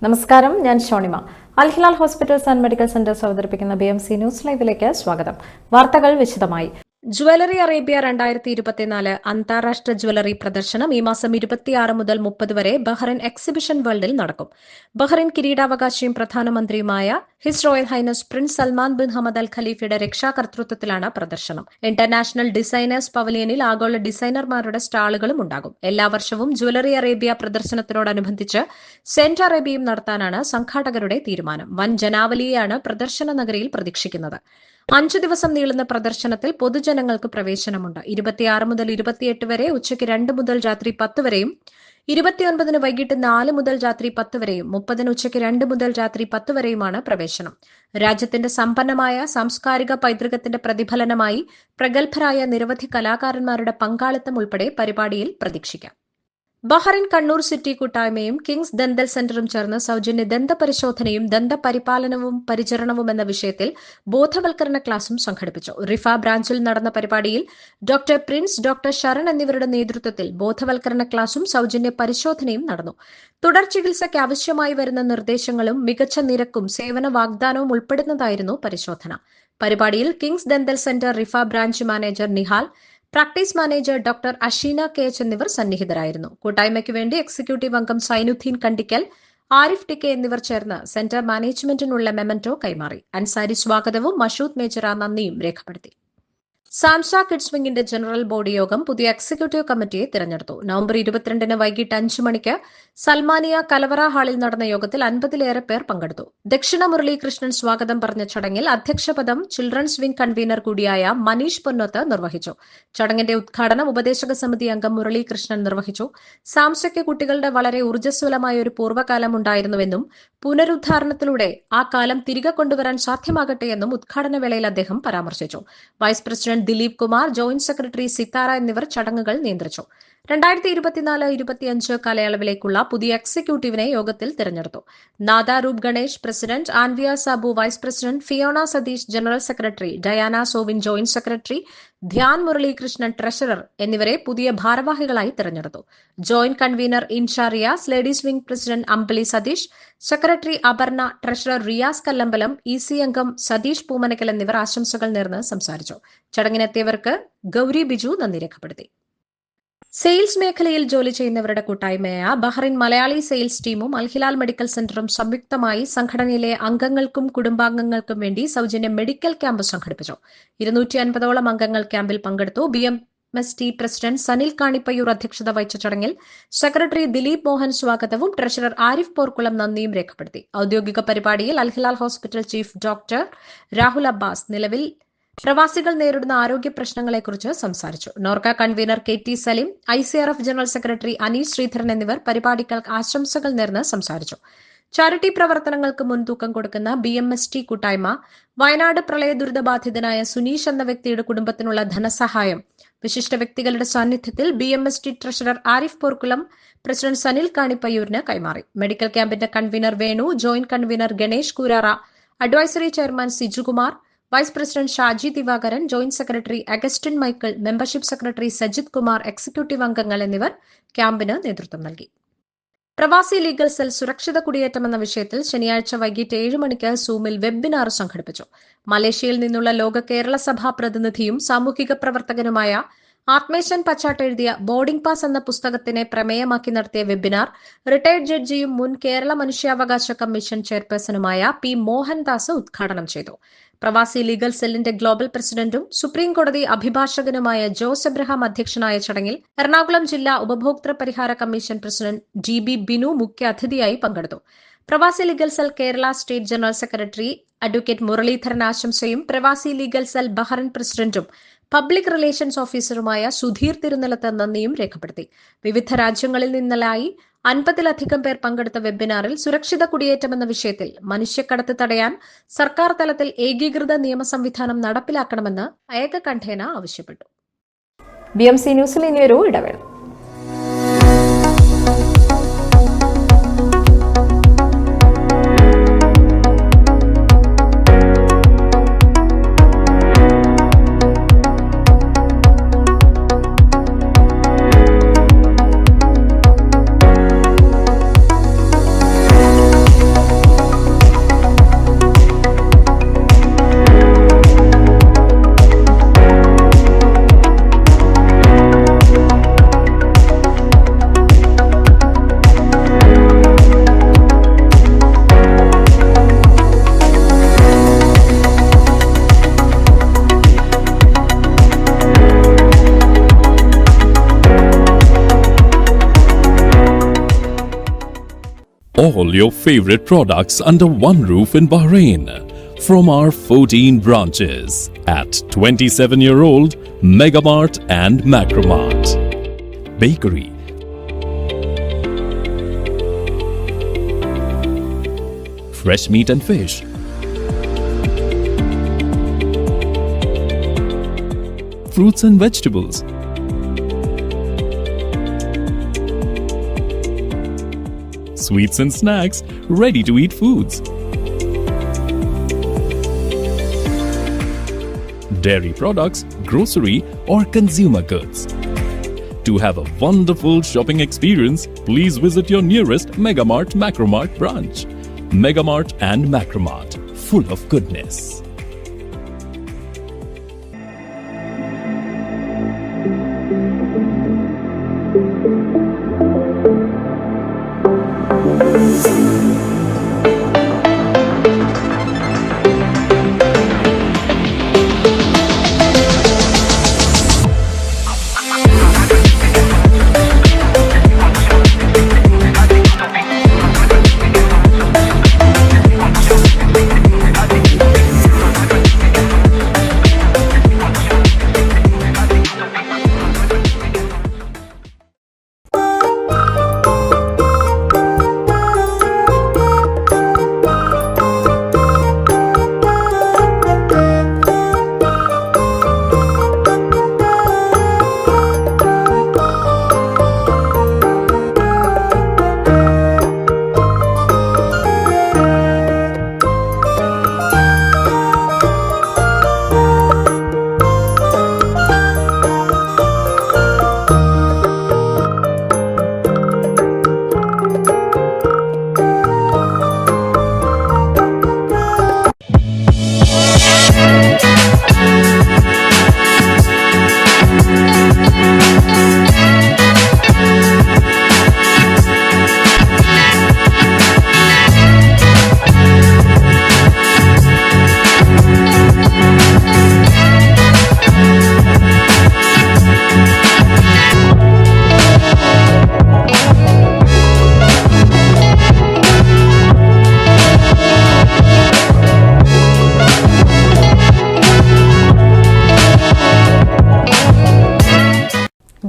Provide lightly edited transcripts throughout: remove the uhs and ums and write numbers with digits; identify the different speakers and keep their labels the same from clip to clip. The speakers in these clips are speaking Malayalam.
Speaker 1: നമസ്കാരം, ഞാൻ Shonima. Al Hilal hospitals and medical centres അവതരിപ്പിക്കുന്ന BMC ന്യൂസ് ലൈവിലേക്ക് സ്വാഗതം. വാർത്തകൾ വിശദമായി. ജ്വല്ലറി അറേബ്യ 2024 അന്താരാഷ്ട്ര ജ്വല്ലറി പ്രദർശനം ഈ മാസം 26 മുതൽ 30 വരെ ബഹ്റൈൻ എക്സിബിഷൻ വേൾഡിൽ നടക്കും. ബഹ്റൈൻ കിരീടാവകാശിയും പ്രധാനമന്ത്രിയുമായ his royal highness prince Salman bin Hamad Al ഖലീഫയുടെ രക്ഷാകർതൃത്വത്തിലാണ് പ്രദർശനം. ഇന്റർനാഷണൽ ഡിസൈനേഴ്സ് പവലിയനിൽ ആഗോള ഡിസൈനർമാരുടെ സ്റ്റാളുകളും ഉണ്ടാകും. എല്ലാ വർഷവും ജ്വല്ലറി അറേബ്യ പ്രദർശനത്തോടനുബന്ധിച്ച് സെന്റ് അറേബ്യയും നടത്താനാണ് സംഘാടകരുടെ തീരുമാനം. വൻ ജനാവലിയെയാണ് പ്രദർശന നഗരിയിൽ പ്രതീക്ഷിക്കുന്നത്. 5 ദിവസം നീളുന്ന പ്രദർശനത്തിൽ പൊതുജനങ്ങൾക്ക് പ്രവേശനമുണ്ട്. 26 മുതൽ 28 വരെ ഉച്ചയ്ക്ക് 2 മുതൽ രാത്രി 10 വരെയും 29 വൈകിട്ട് 4 മുതൽ രാത്രി 10 വരെയും 30 ഉച്ചയ്ക്ക് 2 മുതൽ രാത്രി 10 വരെയുമാണ് പ്രവേശനം. രാജ്യത്തിന്റെ സമ്പന്നമായ സാംസ്കാരിക പൈതൃകത്തിന്റെ പ്രതിഫലനമായി പ്രഗത്ഭരായ നിരവധി കലാകാരന്മാരുടെ പങ്കാളിത്തം ഉൾപ്പെടെ പരിപാടിയിൽ പ്രതീക്ഷിക്കാം. ബഹ്റൈൻ കണ്ണൂർ സിറ്റി കൂട്ടായ്മയും കിങ്സ് ദന്തൽ സെന്ററും ചേർന്ന് സൌജന്യ ദന്തപരിശോധനയും ദന്തപരിപാലനവും പരിചരണവും എന്ന വിഷയത്തിൽ ബോധവൽക്കരണ ക്ലാസും സംഘടിപ്പിച്ചു. റിഫ ബ്രാഞ്ചിൽ നടന്ന പരിപാടിയിൽ ഡോക്ടർ പ്രിൻസ്, ഡോക്ടർ ശരൺ എന്നിവരുടെ നേതൃത്വത്തിൽ ബോധവൽക്കരണ ക്ലാസും സൌജന്യ പരിശോധനയും നടന്നു. തുടർ ചികിത്സയ്ക്ക് ആവശ്യമായി വരുന്ന നിർദ്ദേശങ്ങളും മികച്ച നിരക്കും സേവന വാഗ്ദാനവും ഉൾപ്പെടുന്നതായിരുന്നു പരിശോധന. പരിപാടിയിൽ Kings dental centre Riffa branch manager Nihal, practice manager doctor Asheena KH എന്നിവർ സന്നിഹിതരായിരുന്നു. കൂട്ടായ്മയ്ക്ക് വേണ്ടി എക്സിക്യൂട്ടീവ് അംഗം സൈനുദ്ദീൻ കണ്ടിക്കൽ, ആരിഫ് TK എന്നിവർ ചേർന്ന് സെന്റർ മാനേജ്മെന്റിനുള്ള മെമന്റോ കൈമാറി. അൻസാരി സ്വാഗതവും മഷൂദ് മേജറ നന്ദിയും രേഖപ്പെടുത്തി. സാംസ കിഡ്സ് വിംഗിന്റെ ജനറൽ ബോഡി യോഗം പുതിയ എക്സിക്യൂട്ടീവ് കമ്മിറ്റിയെ തിരഞ്ഞെടുത്തു. നവംബർ 22 വൈകിട്ട് 5 മണിക്ക് സൽമാനിയ കലവറ ഹാളിൽ നടന്ന യോഗത്തിൽ 50-ലേറെ പേർ പങ്കെടുത്തു. ദക്ഷിണ മുരളീകൃഷ്ണൻ സ്വാഗതം പറഞ്ഞ ചടങ്ങിൽ അധ്യക്ഷപദം ചിൽഡ്രൻസ് വിംഗ് കൺവീനർ കൂടിയായ മനീഷ് പൊന്നോത്ത് നിർവഹിച്ചു. ചടങ്ങിന്റെ ഉദ്ഘാടനം ഉപദേശക സമിതി അംഗം മുരളീകൃഷ്ണൻ നിർവഹിച്ചു. സാംസയ്ക്ക് കുട്ടികളുടെ വളരെ ഊർജ്ജസ്വലമായ ഒരു പൂർവ്വകാലം ഉണ്ടായിരുന്നുവെന്നും പുനരുദ്ധാരണത്തിലൂടെ ആ കാലം തിരികെ കൊണ്ടുവരാൻ സാധ്യമാകട്ടെ എന്നും ഉദ്ഘാടന വേളയിൽ അദ്ദേഹം പരാമർശിച്ചു. Vice president Dileep Kumar, joint secretary Sithara എന്നിവർ ചടങ്ങുകൾ നിയന്ത്രിച്ചു. 2024-25 കാലയളവിലേക്കുള്ള പുതിയ എക്സിക്യൂട്ടീവിനെ യോഗത്തിൽ തിരഞ്ഞെടുത്തു. Nadaroop Ganesh president, Anvia Sabu vice president, Fiona Satheesh general secretary, Diana Sovin joint secretary, Dhyan Muralikrishnan treasurer എന്നിവരെ പുതിയ ഭാരവാഹികളായി തിരഞ്ഞെടുത്തു. Joint convener Insha Riyas, ladies wing president Ambali Satheesh, secretary Aparna, treasurer Riyas Kallambalam, EC അംഗം സതീഷ് പൂമനക്കൽ എന്നിവർ ആശംസകൾ നേർന്ന് സംസാരിച്ചു. ചടങ്ങിനെത്തിയവർക്ക് ഗൌരി ബിജു നന്ദി രേഖപ്പെടുത്തി. സെയിൽസ് മേഖലയിൽ ജോലി ചെയ്യുന്നവരുടെ കൂട്ടായ്മയായ ബഹ്റൈൻ മലയാളി സെയിൽസ് ടീമും അൽ ഹിലാൽ മെഡിക്കൽ സെന്ററും സംയുക്തമായി സംഘടനയിലെ അംഗങ്ങൾക്കും കുടുംബാംഗങ്ങൾക്കും വേണ്ടി സൌജന്യ മെഡിക്കൽ ക്യാമ്പ് സംഘടിപ്പിച്ചു. 250ഓളം അംഗങ്ങൾ ക്യാമ്പിൽ പങ്കെടുത്തു. BMST പ്രസിഡന്റ് സനിൽ കാണിപ്പയ്യൂർ അധ്യക്ഷത വഹിച്ച ചടങ്ങിൽ സെക്രട്ടറി ദിലീപ് മോഹൻ സ്വാഗതവും ട്രഷറർ ആരിഫ് പോർക്കുളം നന്ദിയും രേഖപ്പെടുത്തി. ഔദ്യോഗിക പരിപാടിയിൽ Al Hilal hospital chief doctor Rahul Abbas നിലവിൽ പ്രവാസികൾ നേരിടുന്ന ആരോഗ്യ പ്രശ്നങ്ങളെക്കുറിച്ച് സംസാരിച്ചു. NORKA convener KT Saleem, ICRF general secretary Aneesh Sreedharan എന്നിവർ പരിപാടികൾക്ക് ആശംസകൾ നേർന്ന് സംസാരിച്ചു. ചാരിറ്റി പ്രവർത്തനങ്ങൾക്ക് മുൻതൂക്കം കൊടുക്കുന്ന BMST കൂട്ടായ്മ വയനാട് പ്രളയ ദുരിതബാധിതനായ സുനീഷ് എന്ന വ്യക്തിയുടെ കുടുംബത്തിനുള്ള ധനസഹായം വിശിഷ്ട വ്യക്തികളുടെ സാന്നിധ്യത്തിൽ BMST treasurer Arif Porkulam president Sanil കാണിപ്പയ്യൂരിന് കൈമാറി. മെഡിക്കൽ ക്യാമ്പിന്റെ convener Venu, joint convener Ganesh Koorara, advisory chairman Sijukumar, vice president Shaji Divakaran, joint secretary Augustine Michael, membership secretary Sajith Kumar, executive അംഗങ്ങൾ എന്നിവർ ക്യാമ്പിന് നേതൃത്വം നൽകി. പ്രവാസി ലീഗൽ സെൽ സുരക്ഷിത കുടിയേറ്റം എന്ന വിഷയത്തിൽ ശനിയാഴ്ച വൈകിട്ട് 7 മണിക്ക് സൂമിൽ വെബിനാർ സംഘടിപ്പിച്ചു. മലേഷ്യയിൽ നിന്നുള്ള ലോക കേരള സഭാ പ്രതിനിധിയും സാമൂഹിക പ്രവർത്തകനുമായ ആത്മേശൻ പച്ചാട്ട് എഴുതിയ ബോർഡിംഗ് പാസ് എന്ന പുസ്തകത്തിനെ പ്രമേയമാക്കി നടത്തിയ വെബിനാർ റിട്ടയർഡ് ജഡ്ജിയും മുൻ കേരള മനുഷ്യാവകാശ കമ്മീഷൻ ചെയർപേഴ്സണുമായ P. മോഹൻദാസ് ഉദ്ഘാടനം ചെയ്തു. പ്രവാസി ലീഗൽ സെല്ലിന്റെ ഗ്ലോബൽ പ്രസിഡന്റും സുപ്രീം കോടതി അഭിഭാഷകനുമായ ജോസ് എബ്രഹാം അധ്യക്ഷനായ ചടങ്ങിൽ എറണാകുളം ജില്ലാ ഉപഭോക്തൃ പരിഹാര കമ്മീഷൻ പ്രസിഡന്റ് GB ബിനു മുഖ്യ അതിഥിയായി പങ്കെടുത്തു. Pravasi legal cell Kerala state general secretary advocate Muraleedharan ആശംസയും പ്രവാസി ലീഗൽ സെൽ ബഹ്റൈൻ പ്രസിഡന്റും പബ്ലിക് റിലേഷൻസ് ഓഫീസറുമായ സുധീർ തിരുനിലത്ത് നന്ദിയും രേഖപ്പെടുത്തി. വിവിധ രാജ്യങ്ങളിൽ നിന്നായി 50-ലധികം പേർ പങ്കെടുത്ത വെബിനാറിൽ സുരക്ഷിത കുടിയേറ്റം എന്ന വിഷയത്തിൽ മനുഷ്യക്കടത്ത് തടയാൻ സർക്കാർ തലത്തിൽ ഏകീകൃത നിയമ സംവിധാനം നടപ്പിലാക്കണമെന്ന് ഏകകണ്ഠേന ആവശ്യപ്പെട്ടു. BMC ന്യൂസിൽ ഇനിയൊരു ഇടവേള.
Speaker 2: all your favorite products under one roof in Bahrain from our 14 branches at 27-year-old Megamart and Macromart. Bakery, fresh meat and fish, fruits and vegetables, sweets and snacks, ready-to-eat foods, dairy products, grocery or consumer goods. To have a wonderful shopping experience, please visit your nearest Megamart Macromart branch. Megamart and Macromart, full of goodness.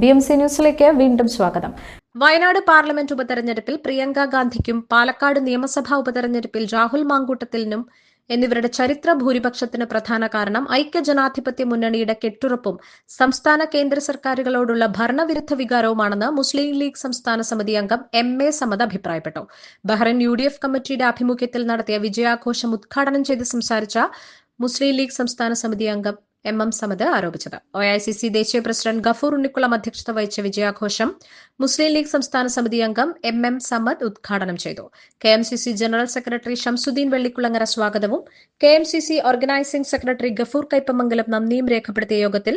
Speaker 1: BMC ന്യൂസിലേക്ക് വീണ്ടും സ്വാഗതം. വയനാട് പാർലമെന്റ് ഉപതെരഞ്ഞെടുപ്പിൽ പ്രിയങ്ക ഗാന്ധിക്കും പാലക്കാട് നിയമസഭാ ഉപതെരഞ്ഞെടുപ്പിൽ രാഹുൽ മാങ്കൂട്ടത്തിലിനും എന്നിവരുടെ ചരിത്ര ഭൂരിപക്ഷത്തിന് പ്രധാന കാരണം ഐക്യജനാധിപത്യ മുന്നണിയുടെ കെട്ടുറപ്പും സംസ്ഥാന കേന്ദ്ര സർക്കാരുകളോടുള്ള ഭരണവിരുദ്ധ വികാരവുമാണെന്ന് മുസ്ലിം ലീഗ് സംസ്ഥാന സമിതി അംഗം MA സമദ് അഭിപ്രായപ്പെട്ടു. ബഹ്റൈൻ UDF കമ്മിറ്റിയുടെ ആഭിമുഖ്യത്തിൽ നടത്തിയ വിജയാഘോഷം ഉദ്ഘാടനം ചെയ്ത് സംസാരിച്ച മുസ്ലിം ലീഗ് സംസ്ഥാന സമിതി അംഗം MM സമദ് ആരോപിച്ചത്. OICC ദേശീയ പ്രസിഡന്റ് ഗഫൂർ ഉണ്ണിക്കുളം അധ്യക്ഷത വഹിച്ച വിജയാഘോഷം മുസ്ലിം ലീഗ് സംസ്ഥാന സമിതി അംഗം MM സമദ് ഉദ്ഘാടനം ചെയ്തു. KMCC general secretary Shamsuddeen Vellikulangara സ്വാഗതവും KMCC organising secretary Gafoor Kaipamangalam നന്ദിയും രേഖപ്പെടുത്തിയ യോഗത്തിൽ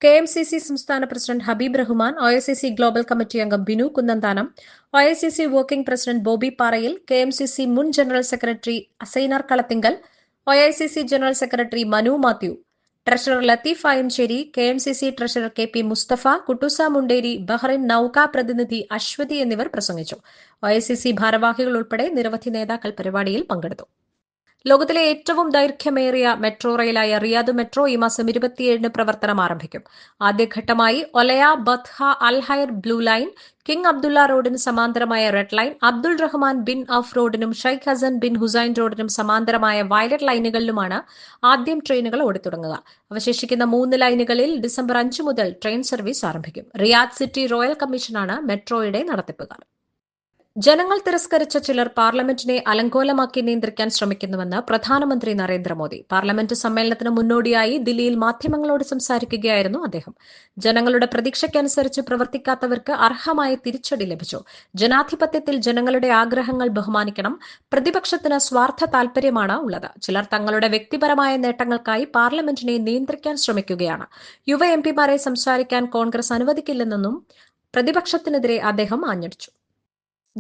Speaker 1: KMCC സംസ്ഥാന president Habeeb Rahman, OICC global committee അംഗം Binu Kunnanthanam, OICC working president Bobby Parayil, KMCC മുൻ general secretary Asainar Kalathingal, OICC general secretary Manu Mathew, treasurer Latheef Ayancheri, KMCC treasurer KP Musthafa, Kuttoosa Munderi, Bahrain Nauka പ്രതിനിധി അശ്വതി എന്നിവർ പ്രസംഗിച്ചു. OICC ഭാരവാഹികൾ ഉൾപ്പെടെ നിരവധി നേതാക്കൾ പരിപാടിയിൽ പങ്കെടുത്തു. ലോകത്തിലെ ഏറ്റവും ദൈർഘ്യമേറിയ മെട്രോ റെയിലായ റിയാദ് മെട്രോ ഈ മാസം 27-ന് പ്രവർത്തനം ആരംഭിക്കും. ആദ്യഘട്ടമായി ഒലയ, ബത്ഹ, അൽഹൈർ ബ്ലൂ ലൈൻ, കിങ് അബ്ദുള്ള റോഡിന് സമാന്തരമായ red line, Abdul Rahman bin Auf റോഡിനും ഷെയ്ഖ് ഹസൻ ബിൻ ഹുസൈൻ റോഡിനും സമാന്തരമായ വയലറ്റ് ലൈനുകളിലുമാണ് ആദ്യം ട്രെയിനുകൾ ഓടിത്തുടങ്ങുക. അവശേഷിക്കുന്ന 3 ലൈനുകളിൽ ഡിസംബർ 5 മുതൽ ട്രെയിൻ സർവീസ് ആരംഭിക്കും. റിയാദ് സിറ്റി റോയൽ കമ്മീഷനാണ് മെട്രോയുടെ നടത്തിപ്പുകാർ. ജനങ്ങൾ തിരസ്കരിച്ച ചിലർ പാർലമെന്റിനെ അലങ്കോലമാക്കി നിയന്ത്രിക്കാൻ ശ്രമിക്കുന്നുവെന്ന് പ്രധാനമന്ത്രി നരേന്ദ്രമോദി. പാർലമെന്റ് സമ്മേളനത്തിന് മുന്നോടിയായി ദില്ലിയിൽ മാധ്യമങ്ങളോട് സംസാരിക്കുകയായിരുന്നു അദ്ദേഹം. ജനങ്ങളുടെ പ്രതീക്ഷയ്ക്കനുസരിച്ച് പ്രവർത്തിക്കാത്തവർക്ക് അർഹമായ തിരിച്ചടി ലഭിച്ചു. ജനാധിപത്യത്തിൽ ജനങ്ങളുടെ ആഗ്രഹങ്ങൾ ബഹുമാനിക്കണം. പ്രതിപക്ഷത്തിന് സ്വാർത്ഥ താൽപര്യമാണ് ഉള്ളത്. ചിലർ തങ്ങളുടെ വ്യക്തിപരമായ നേട്ടങ്ങൾക്കായി പാർലമെന്റിനെ നിയന്ത്രിക്കാൻ ശ്രമിക്കുകയാണ്. യുവ MPമാരെ സംസാരിക്കാൻ കോൺഗ്രസ് അനുവദിക്കില്ലെന്നും പ്രതിപക്ഷത്തിനെതിരെ അദ്ദേഹം ആഞ്ഞടിച്ചു.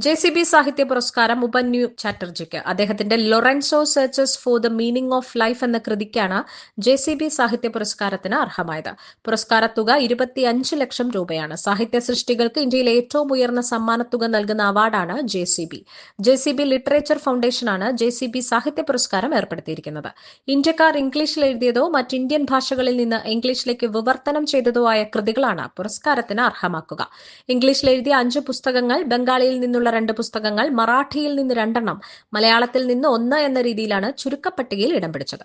Speaker 1: JCB സാഹിത്യ പുരസ്കാരം ഉപന്യു ചാറ്റർജിക്ക്. അദ്ദേഹത്തിന്റെ Lorenzo searches for the meaning of life എന്ന കൃതിക്കാണ് JCB സാഹിത്യ പുരസ്കാരത്തിന് അർഹമായത്. പുരസ്കാരത്തുക 25 ലക്ഷം രൂപയാണ്. സാഹിത്യ സൃഷ്ടികൾക്ക് ഇന്ത്യയിലെ ഏറ്റവും ഉയർന്ന സമ്മാനത്തുക നൽകുന്ന അവാർഡാണ് JCB. JCB ലിറ്ററേച്ചർ ഫൗണ്ടേഷനാണ് JCB സാഹിത്യ പുരസ്കാരം ഏർപ്പെടുത്തിയിരിക്കുന്നത്. ഇന്ത്യക്കാർ ഇംഗ്ലീഷിൽ എഴുതിയതോ മറ്റ് ഇന്ത്യൻ ഭാഷകളിൽ നിന്ന് ഇംഗ്ലീഷിലേക്ക് വിവർത്തനം ചെയ്തതോ ആയ കൃതികളാണ് പുരസ്കാരത്തിന് അർഹമാക്കുക. ഇംഗ്ലീഷിൽ എഴുതിയ 5 പുസ്തകങ്ങൾ, ബംഗാളിയിൽ നിന്നുള്ള 2 പുസ്തകങ്ങൾ, മറാഠിയിൽ നിന്ന് 2 എണ്ണം, മലയാളത്തിൽ നിന്ന് 1 എന്ന രീതിയിലാണ് ചുരുക്കപ്പട്ടികയിൽ ഇടം പിടിച്ചത്.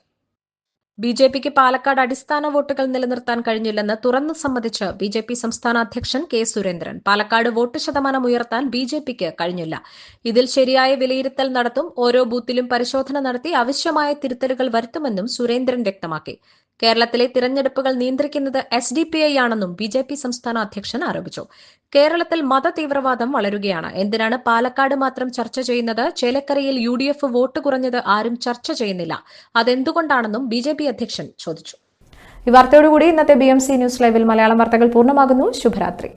Speaker 1: BJPക്ക് പാലക്കാട് അടിസ്ഥാന വോട്ടുകൾ നിലനിർത്താൻ കഴിഞ്ഞില്ലെന്ന് തുറന്നു സമ്മതിച്ച് BJP സംസ്ഥാന അധ്യക്ഷൻ K. സുരേന്ദ്രൻ. പാലക്കാട് വോട്ട് ശതമാനം ഉയർത്താൻ BJPക്ക് കഴിഞ്ഞില്ല. ഇതിൽ ശരിയായ വിലയിരുത്തൽ നടത്തും. ഓരോ ബൂത്തിലും പരിശോധന നടത്തി ആവശ്യമായ തിരുത്തലുകൾ വരുത്തുമെന്നും സുരേന്ദ്രൻ വ്യക്തമാക്കി. കേരളത്തിലെ തിരഞ്ഞെടുപ്പുകൾ നിയന്ത്രിക്കുന്നത് SDPI ആണെന്നും BJP സംസ്ഥാന അധ്യക്ഷൻ ആരോപിച്ചു. കേരളത്തിൽ മതതീവ്രവാദം വളരുകയാണ്. എന്തിനാണ് പാലക്കാട് മാത്രം ചർച്ച ചെയ്യുന്നത്? ചേലക്കരയിൽ UDF വോട്ട് കുറഞ്ഞത് ആരും ചർച്ച ചെയ്യുന്നില്ല. അതെന്തുകൊണ്ടാണെന്നും BJP അധ്യക്ഷൻ ചോദിച്ചു. ഈ വാർത്തയോടുകൂടി ഇന്നത്തെ BMC ന്യൂസ് ലൈവിൽ മലയാളം വാർത്തകൾ പൂർണ്ണമാകുന്നു. ശുഭരാത്രി.